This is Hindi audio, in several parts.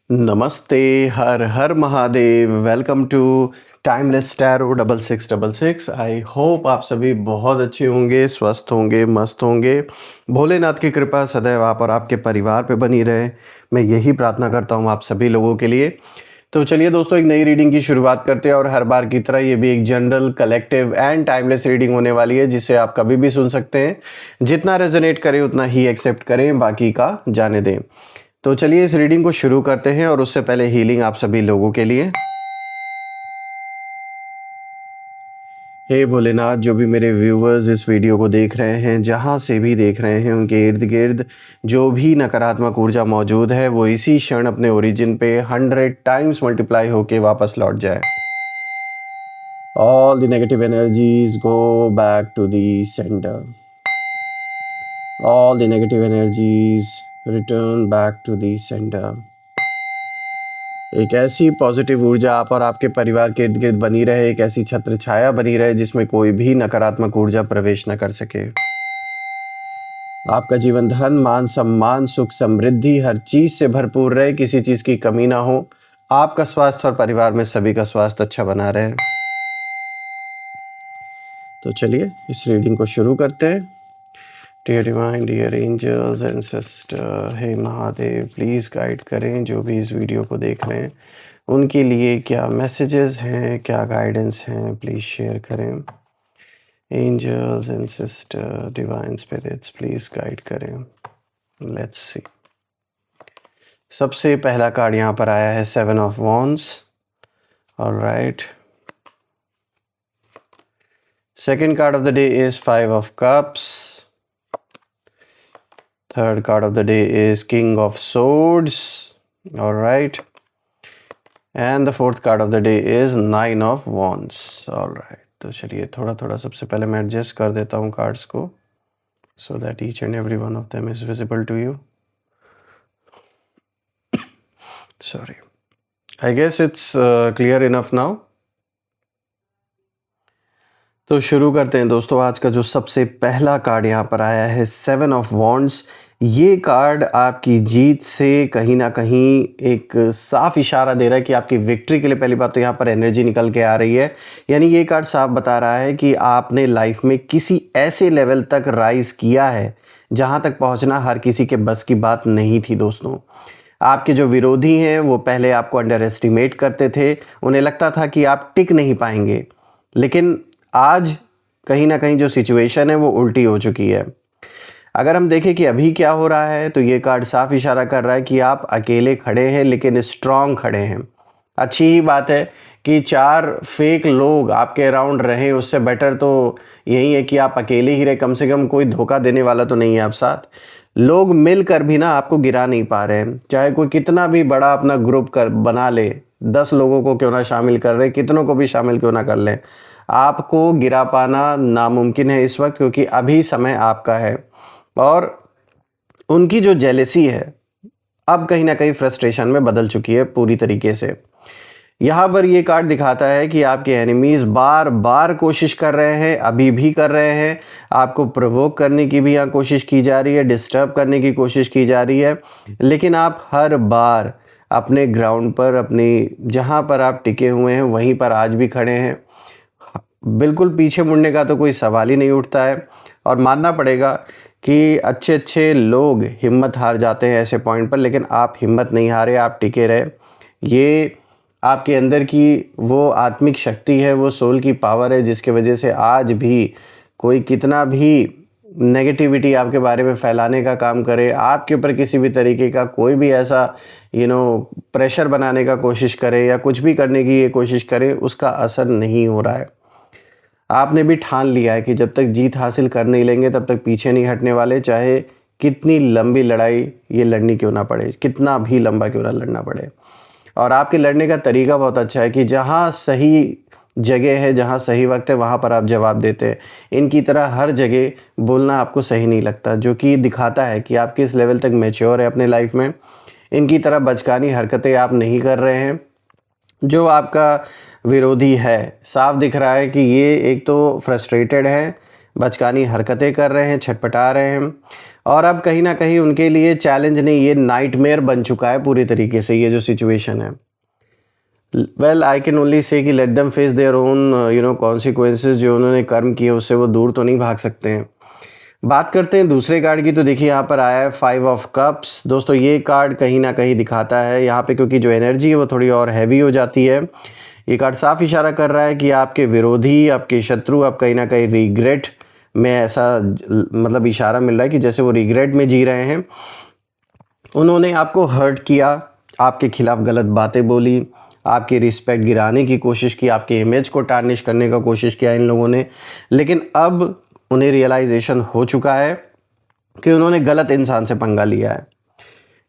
नमस्ते, हर हर Mahadev. Welcome to timeless tarot 6666। I hope आप सभी बहुत अच्छे होंगे, स्वस्थ होंगे, मस्त होंगे। भोलेनाथ की कृपा सदैव आप और आपके परिवार पे बनी रहे, मैं यही प्रार्थना करता हूँ आप सभी लोगों के लिए। तो चलिए दोस्तों, एक नई रीडिंग की शुरुआत करते हैं और हर बार की तरह ये भी एक general, collective and timeless reading होने वाली है, जिसे आप कभी भी सुन सकते हैं। जितना रेजोनेट करे उतना ही एक्सेप्ट करें, बाकी का जाने दें। तो चलिए इस रीडिंग को शुरू करते हैं और उससे पहले हीलिंग आप सभी लोगों के लिए। हे भोलेनाथ, जो भी मेरे व्यूवर्स इस वीडियो को देख रहे हैं, जहाँ से भी देख रहे हैं, उनके इर्द गिर्द जो भी नकारात्मक ऊर्जा मौजूद है वो इसी क्षण अपने ओरिजिन पे 100 टाइम्स मल्टीप्लाई होके वापस लौट जाए। All the negative energies go back to the centre. All the negative energies return back to the centre. एक ऐसी पॉजिटिव ऊर्जा आप और आपके परिवार के इर्द गिर्द बनी रहे, एक ऐसी छत्र छाया बनी रहे जिसमें कोई भी नकारात्मक ऊर्जा प्रवेश न कर सके। आपका जीवन धन, मान, सम्मान, सुख, समृद्धि हर चीज से भरपूर रहे, किसी चीज की कमी ना हो। आपका स्वास्थ्य और परिवार में सभी का स्वास्थ्य अच्छा बना रहे। तो चलिए इस रीडिंग को शुरू करते हैं। Dear divine, dear angels and sister, हे महादेव, प्लीज़ गाइड करें जो भी इस वीडियो को देख रहे हैं, उनके लिए क्या मैसेजेस हैं, क्या गाइडेंस हैं, प्लीज़ शेयर करें। Angels and sister, divine spirits, please guide करें। Let's see. सबसे पहला कार्ड यहाँ पर आया है 7 of wands. Alright. Second card of the day is 5 of cups. Third card of the day is King of Swords. All right. And the fourth card of the day is 9 of Wands. All right. तो चलिए थोड़ा थोड़ा सबसे पहले मैं एडजस्ट कर देता हूँ कार्ड्स को, so that each and every one of them is visible to you. Sorry. I guess it's clear enough now. तो शुरू करते हैं दोस्तों। आज का जो सबसे पहला कार्ड यहाँ पर आया है 7 ऑफ वॉन्ड्स। ये कार्ड आपकी जीत से कहीं ना कहीं एक साफ इशारा दे रहा है कि आपकी विक्ट्री के लिए पहली बात तो यहाँ पर एनर्जी निकल के आ रही है। यानी ये कार्ड साफ बता रहा है कि आपने लाइफ में किसी ऐसे लेवल तक राइज किया है जहाँ तक पहुँचना हर किसी के बस की बात नहीं थी दोस्तों। आपके जो विरोधी हैं वो पहले आपको अंडर एस्टिमेट करते थे, उन्हें लगता था कि आप टिक नहीं पाएंगे, लेकिन आज कहीं ना कहीं जो सिचुएशन है वो उल्टी हो चुकी है। अगर हम देखें कि अभी क्या हो रहा है तो ये कार्ड साफ इशारा कर रहा है कि आप अकेले खड़े हैं लेकिन स्ट्रांग खड़े हैं। अच्छी ही बात है कि 4 फेक लोग आपके अराउंड रहें, उससे बेटर तो यही है कि आप अकेले ही रहे, कम से कम कोई धोखा देने वाला तो नहीं है आप साथ। लोग मिलकर भी ना आपको गिरा नहीं पा रहे हैं, चाहे कोई कितना भी बड़ा अपना ग्रुप कर बना ले, 10 लोगों को क्यों ना शामिल कर रहे, कितनों को भी शामिल क्यों ना कर लें, आपको गिरा पाना नामुमकिन है इस वक्त, क्योंकि अभी समय आपका है। और उनकी जो जेलेसी है अब कहीं ना कहीं फ्रस्ट्रेशन में बदल चुकी है पूरी तरीके से। यहाँ पर ये कार्ड दिखाता है कि आपके एनिमीज बार बार कोशिश कर रहे हैं, अभी भी कर रहे हैं, आपको प्रोवोक करने की भी यहाँ कोशिश की जा रही है, डिस्टर्ब करने की कोशिश की जा रही है, लेकिन आप हर बार अपने ग्राउंड पर, अपनी जहाँ पर आप टिके हुए हैं वहीं पर आज भी खड़े हैं। बिल्कुल पीछे मुड़ने का तो कोई सवाल ही नहीं उठता है। और मानना पड़ेगा कि अच्छे अच्छे लोग हिम्मत हार जाते हैं ऐसे पॉइंट पर, लेकिन आप हिम्मत नहीं हारे, आप टिके रहे। ये आपके अंदर की वो आत्मिक शक्ति है, वो सोल की पावर है, जिसके वजह से आज भी कोई कितना भी नेगेटिविटी आपके बारे में फैलाने का काम करे, आपके ऊपर किसी भी तरीके का कोई भी ऐसा प्रेशर बनाने का कोशिश करे या कुछ भी करने की ये कोशिश करे, उसका असर नहीं हो रहा है। आपने भी ठान लिया है कि जब तक जीत हासिल कर नहीं लेंगे तब तक पीछे नहीं हटने वाले, चाहे कितनी लंबी लड़ाई ये लड़नी क्यों ना पड़े, कितना भी लंबा क्यों ना लड़ना पड़े। और आपके लड़ने का तरीका बहुत अच्छा है कि जहाँ सही जगह है, जहाँ सही वक्त है, वहाँ पर आप जवाब देते हैं। इनकी तरह हर जगह बोलना आपको सही नहीं लगता, जो कि दिखाता है कि आप किस लेवल तक मैच्योर है अपने लाइफ में। इनकी तरह बचकानी हरकतें आप नहीं कर रहे हैं। जो आपका विरोधी है, साफ दिख रहा है कि ये एक तो फ्रस्ट्रेटेड है, बचकानी हरकतें कर रहे हैं, छटपटा रहे हैं और अब कहीं न कहीं उनके लिए चैलेंज नहीं, ये नाइटमेयर बन चुका है पूरी तरीके से ये जो सिचुएशन है। Well I can only say कि let them face their own consequences. जो उन्होंने कर्म किए उससे वो दूर तो नहीं भाग सकते हैं। बात करते हैं दूसरे कार्ड की, तो देखिए यहाँ पर आया है 5 ऑफ कप्स। दोस्तों ये कार्ड कहीं ना कहीं दिखाता है यहाँ पे, क्योंकि जो एनर्जी है वो थोड़ी और हैवी हो जाती है। ये कार्ड साफ इशारा कर रहा है कि आपके विरोधी, आपके शत्रु, आप कहीं ना कहीं रिग्रेट में, ऐसा मतलब इशारा मिल रहा है कि जैसे वो रिग्रेट में जी रहे हैं। उन्होंने आपको हर्ट किया, आपके खिलाफ गलत बातें बोली, आपकी रिस्पेक्ट गिराने की कोशिश की, आपके इमेज को टार्निश करने का कोशिश किया इन लोगों ने। लेकिन अब उन्हें रियलाइजेशन हो चुका है कि उन्होंने गलत इंसान से पंगा लिया है।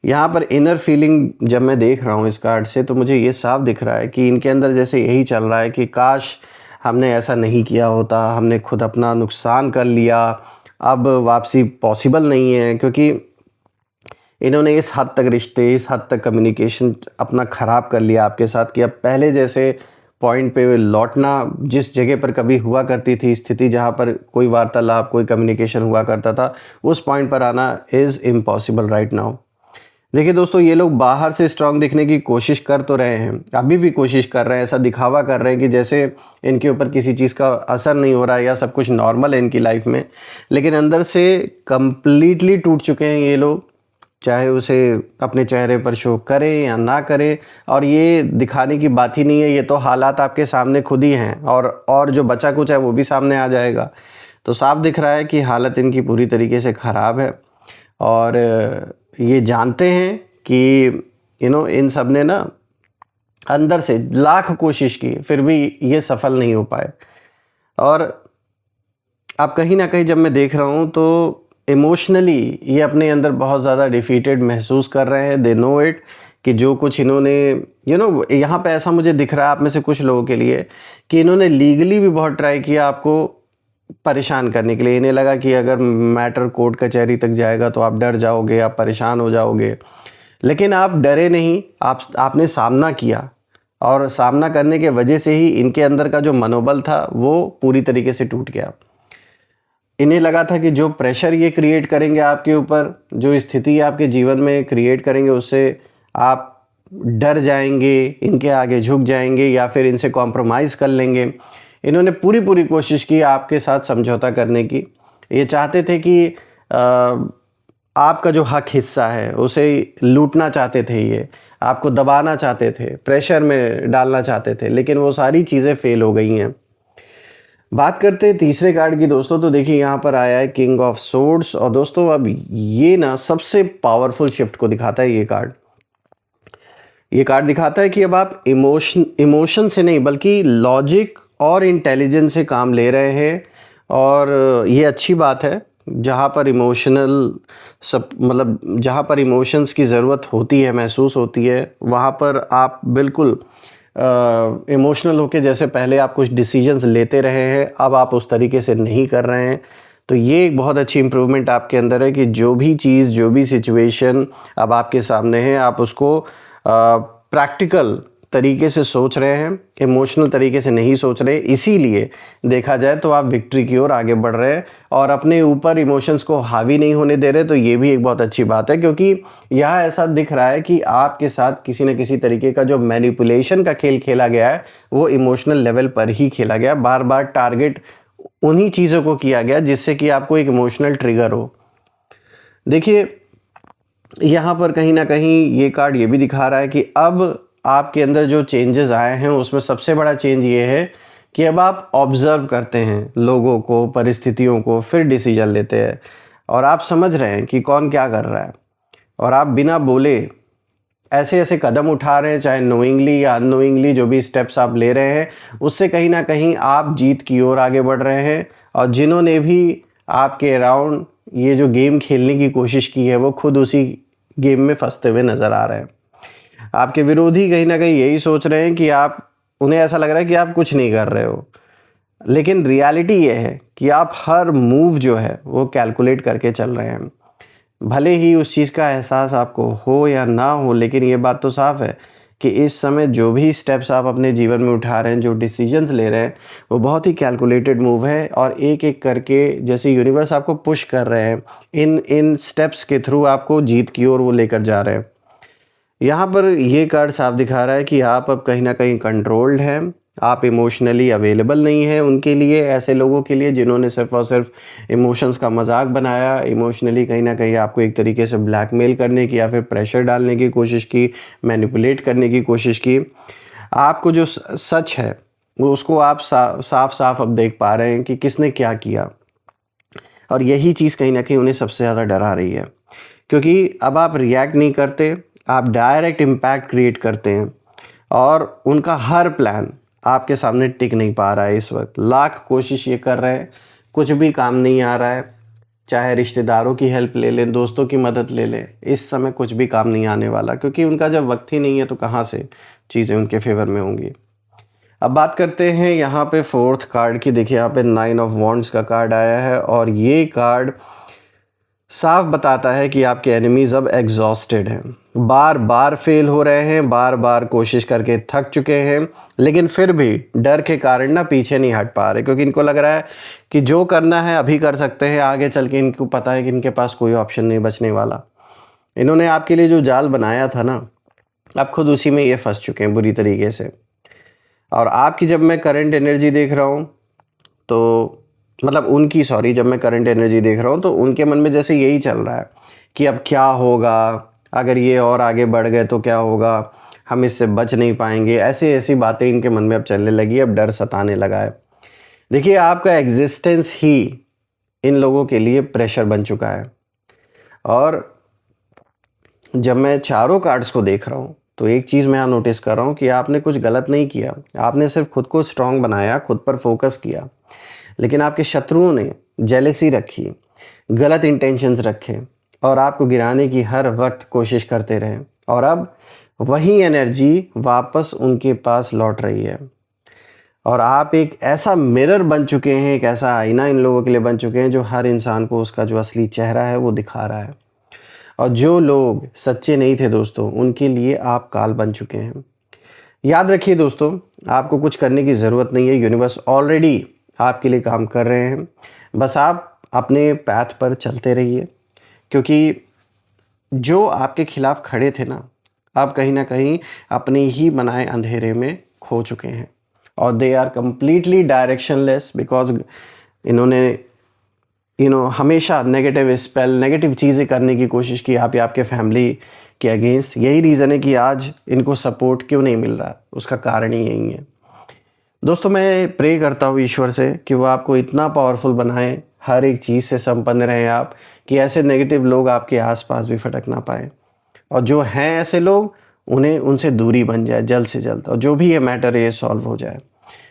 यहाँ पर इनर फीलिंग जब मैं देख रहा हूँ इस कार्ड से, तो मुझे ये साफ दिख रहा है कि इनके अंदर जैसे यही चल रहा है कि काश हमने ऐसा नहीं किया होता, हमने खुद अपना नुकसान कर लिया, अब वापसी पॉसिबल नहीं है। क्योंकि इन्होंने इस हद तक रिश्ते, इस हद तक कम्युनिकेशन अपना ख़राब कर लिया आपके साथ कि अब पहले जैसे पॉइंट पे लौटना, जिस जगह पर कभी हुआ करती थी स्थिति जहाँ पर कोई वार्तालाप, कोई कम्युनिकेशन हुआ करता था, उस पॉइंट पर आना इज़ इम्पॉसिबल राइट नाउ। देखिए दोस्तों, ये लोग बाहर से स्ट्रांग दिखने की कोशिश कर तो रहे हैं, अभी भी कोशिश कर रहे हैं, ऐसा दिखावा कर रहे हैं कि जैसे इनके ऊपर किसी चीज़ का असर नहीं हो रहा है या सब कुछ नॉर्मल है इनकी लाइफ में। लेकिन अंदर से कंप्लीटली टूट चुके हैं ये लोग, चाहे उसे अपने चेहरे पर शो करें या ना करें। और ये दिखाने की बात ही नहीं है, ये तो हालात आपके सामने खुद ही हैं और जो बचा कुछ है वो भी सामने आ जाएगा। तो साफ दिख रहा है कि हालत इनकी पूरी तरीके से ख़राब है और ये जानते हैं कि इन सब ने ना अंदर से लाख कोशिश की, फिर भी ये सफल नहीं हो पाए। और अब कहीं ना कहीं जब मैं देख रहा हूँ तो इमोशनली ये अपने अंदर बहुत ज़्यादा डिफीटेड महसूस कर रहे हैं। दे नो इट कि जो कुछ इन्होंने यहाँ पे ऐसा मुझे दिख रहा है आप में से कुछ लोगों के लिए कि इन्होंने लीगली भी बहुत ट्राई किया आपको परेशान करने के लिए। इन्हें लगा कि अगर मैटर कोर्ट कचहरी तक जाएगा तो आप डर जाओगे, आप परेशान हो जाओगे। लेकिन आप डरे नहीं, आपने सामना किया और सामना करने के वजह से ही इनके अंदर का जो मनोबल था वो पूरी तरीके से टूट गया। इन्हें लगा था कि जो प्रेशर ये क्रिएट करेंगे आपके ऊपर, जो स्थिति आपके जीवन में क्रिएट करेंगे, उससे आप डर जाएंगे, इनके आगे झुक जाएंगे या फिर इनसे कॉम्प्रोमाइज़ कर लेंगे। इन्होंने पूरी कोशिश की आपके साथ समझौता करने की। ये चाहते थे कि आपका जो हक हिस्सा है उसे लूटना चाहते थे, ये आपको दबाना चाहते थे, प्रेशर में डालना चाहते थे, लेकिन वो सारी चीज़ें फेल हो गई हैं। बात करते हैं तीसरे कार्ड की दोस्तों, तो देखिए यहाँ पर आया है किंग ऑफ सोर्ड्स। और दोस्तों अब ये ना सबसे पावरफुल शिफ्ट को दिखाता है। ये कार्ड दिखाता है कि अब आप इमोशन से नहीं बल्कि लॉजिक और इंटेलिजेंस से काम ले रहे हैं। और ये अच्छी बात है, जहाँ पर जहाँ पर इमोशंस की ज़रूरत होती है, महसूस होती है, वहाँ पर आप बिल्कुल इमोशनल होके जैसे पहले आप कुछ डिसीजंस लेते रहे हैं, अब आप उस तरीके से नहीं कर रहे हैं। तो ये एक बहुत अच्छी इम्प्रूवमेंट आपके अंदर है कि जो भी चीज़, जो भी सिचुएशन अब आपके सामने है, आप उसको प्रैक्टिकल तरीके से सोच रहे हैं, इमोशनल तरीके से नहीं सोच रहे। इसीलिए देखा जाए तो आप विक्ट्री की ओर आगे बढ़ रहे हैं और अपने ऊपर इमोशंस को हावी नहीं होने दे रहे। तो ये भी एक बहुत अच्छी बात है, क्योंकि यहाँ ऐसा दिख रहा है कि आपके साथ किसी न किसी तरीके का जो मैनिपुलेशन का खेल खेला गया है वो इमोशनल लेवल पर ही खेला गया। बार बार टारगेट उन्हीं चीज़ों को किया गया जिससे कि आपको एक इमोशनल ट्रिगर हो। देखिए यहाँ पर कहीं ना कहीं ये कार्ड ये भी दिखा रहा है कि अब आपके अंदर जो चेंजेस आए हैं उसमें सबसे बड़ा चेंज ये है कि अब आप ऑब्ज़र्व करते हैं लोगों को, परिस्थितियों को, फिर डिसीजन लेते हैं और आप समझ रहे हैं कि कौन क्या कर रहा है। और आप बिना बोले ऐसे ऐसे कदम उठा रहे हैं, चाहे नोइंगली या अननोइंगली, जो भी स्टेप्स आप ले रहे हैं उससे कहीं ना कहीं आप जीत की ओर आगे बढ़ रहे हैं। और जिन्होंने भी आपके अराउंड ये जो गेम खेलने की कोशिश की है वो खुद उसी गेम में फंसते हुए नज़र आ रहे हैं। आपके विरोधी कहीं ना कहीं यही सोच रहे हैं कि उन्हें ऐसा लग रहा है कि आप कुछ नहीं कर रहे हो, लेकिन रियलिटी ये है कि आप हर मूव जो है वो कैलकुलेट करके चल रहे हैं। भले ही उस चीज़ का एहसास आपको हो या ना हो, लेकिन ये बात तो साफ है कि इस समय जो भी स्टेप्स आप अपने जीवन में उठा रहे हैं, जो डिसीजंस ले रहे हैं, वो बहुत ही कैलकुलेटेड मूव है और एक-एक करके जैसे यूनिवर्स आपको पुश कर रहे हैं, इन स्टेप्स के थ्रू आपको जीत की ओर वो लेकर जा रहे हैं। यहाँ पर ये कार्ड साफ दिखा रहा है कि आप अब कहीं न कहीं कंट्रोल्ड हैं, आप इमोशनली अवेलेबल नहीं हैं उनके लिए, ऐसे लोगों के लिए जिन्होंने सिर्फ़ और सिर्फ इमोशंस का मज़ाक बनाया, इमोशनली कहीं न कहीं आपको एक तरीके से ब्लैकमेल करने की या फिर प्रेशर डालने की कोशिश की, मैनिपुलेट करने की कोशिश की। आपको जो सच है, वो उसको आप साफ-साफ अब देख पा रहे हैं कि किसने क्या किया और यही चीज़ कहीं न कहीं उन्हें सबसे ज़्यादा डरा रही है। क्योंकि अब आप रिएक्ट नहीं करते, आप डायरेक्ट इम्पैक्ट क्रिएट करते हैं और उनका हर प्लान आपके सामने टिक नहीं पा रहा है इस वक्त। लाख कोशिश ये कर रहे हैं, कुछ भी काम नहीं आ रहा है। चाहे रिश्तेदारों की हेल्प ले लें, दोस्तों की मदद ले लें, इस समय कुछ भी काम नहीं आने वाला, क्योंकि उनका जब वक्त ही नहीं है तो कहाँ से चीज़ें उनके फेवर में होंगी। अब बात करते हैं यहाँ पे फोर्थ कार्ड की। देखिए यहाँ पे 9 ऑफ वॉन्ड्स का कार्ड आया है और ये कार्ड साफ बताता है कि आपके एनिमीज अब एग्जॉस्टेड हैं, बार बार फेल हो रहे हैं, बार बार कोशिश करके थक चुके हैं, लेकिन फिर भी डर के कारण ना पीछे नहीं हट पा रहे, क्योंकि इनको लग रहा है कि जो करना है अभी कर सकते हैं, आगे चल के इनको पता है कि इनके पास कोई ऑप्शन नहीं बचने वाला। इन्होंने आपके लिए जो जाल बनाया था ना, आप खुद उसी में ये फंस चुके हैं बुरी तरीके से। और आपकी जब मैं करंट एनर्जी देख रहा हूँ तो मतलब उनकी, सॉरी, जब मैं करंट एनर्जी देख रहा हूँ तो उनके मन में जैसे यही चल रहा है कि अब क्या होगा, अगर ये और आगे बढ़ गए तो क्या होगा, हम इससे बच नहीं पाएंगे, ऐसी ऐसी बातें इनके मन में अब चलने लगी, अब डर सताने लगा है। देखिए आपका एग्जिस्टेंस ही इन लोगों के लिए प्रेशर बन चुका है। और जब मैं चारों कार्ड्स को देख रहा हूँ तो एक चीज़ मैं यहाँ नोटिस कर रहा हूँ कि आपने कुछ गलत नहीं किया, आपने सिर्फ खुद को स्ट्रांग बनाया, खुद पर फोकस किया, लेकिन आपके शत्रुओं ने जेलेसी रखी, गलत इंटेंशंस रखे और आपको गिराने की हर वक्त कोशिश करते रहे, और अब वही एनर्जी वापस उनके पास लौट रही है। और आप एक ऐसा मिरर बन चुके हैं, एक ऐसा आईना इन लोगों के लिए बन चुके हैं जो हर इंसान को उसका जो असली चेहरा है वो दिखा रहा है। और जो लोग सच्चे नहीं थे दोस्तों, उनके लिए आप काल बन चुके हैं। याद रखिए दोस्तों, आपको कुछ करने की ज़रूरत नहीं है, यूनिवर्स ऑलरेडी आपके लिए काम कर रहे हैं। बस आप अपने पैथ पर चलते रहिए, क्योंकि जो आपके खिलाफ खड़े थे ना, आप कहीं ना कहीं अपने ही बनाए अंधेरे में खो चुके हैं और they are completely directionless, because इन्होंने हमेशा नेगेटिव स्पेल, नेगेटिव चीज़ें करने की कोशिश की आप या आपके फैमिली के अगेंस्ट। यही रीज़न है कि आज इनको सपोर्ट क्यों नहीं मिल रहा, उसका कारण ही यही है। दोस्तों मैं प्रे करता हूँ ईश्वर से कि वो आपको इतना पावरफुल बनाए, हर एक चीज़ से संपन्न रहें आप, कि ऐसे नेगेटिव लोग आपके आसपास भी फटक ना पाए, और जो हैं ऐसे लोग उन्हें उनसे दूरी बन जाए जल्द से जल्द, और जो भी ये मैटर है ये सॉल्व हो जाए।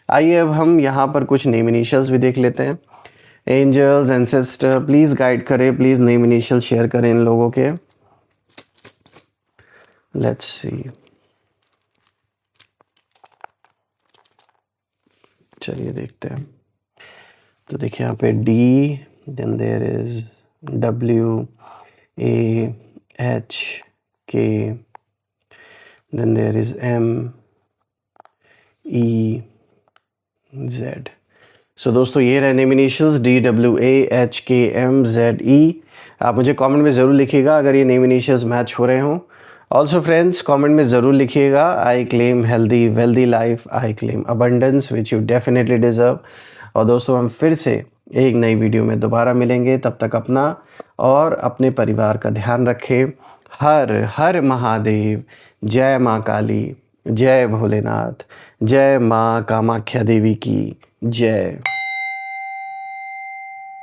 आइए अब हम यहाँ पर कुछ नेम इनिशियल्स भी देख लेते हैं। एंजल्स, एंसेस्टर, प्लीज़ गाइड करें, प्लीज़ नेम इनिशियल शेयर करें इन लोगों के। लेट्स सी, चलिए देखते हैं। तो देखिए यहाँ पे D, then there is W, A, H, K, then there is M, E, Z. So दोस्तों ये रहे नेम इनिशियल्स DWAHKMZE। आप मुझे कमेंट में ज़रूर लिखिएगा अगर ये नेम इनिशियल्स मैच हो रहे हों। ऑल्सो फ्रेंड्स कमेंट में ज़रूर लिखिएगा, I claim healthy wealthy life, I claim abundance which you definitely deserve. और दोस्तों हम फिर से एक नई वीडियो में दोबारा मिलेंगे, तब तक अपना और अपने परिवार का ध्यान रखें। हर हर महादेव, जय माँ काली, जय भोलेनाथ, जय माँ कामाख्या देवी की जय।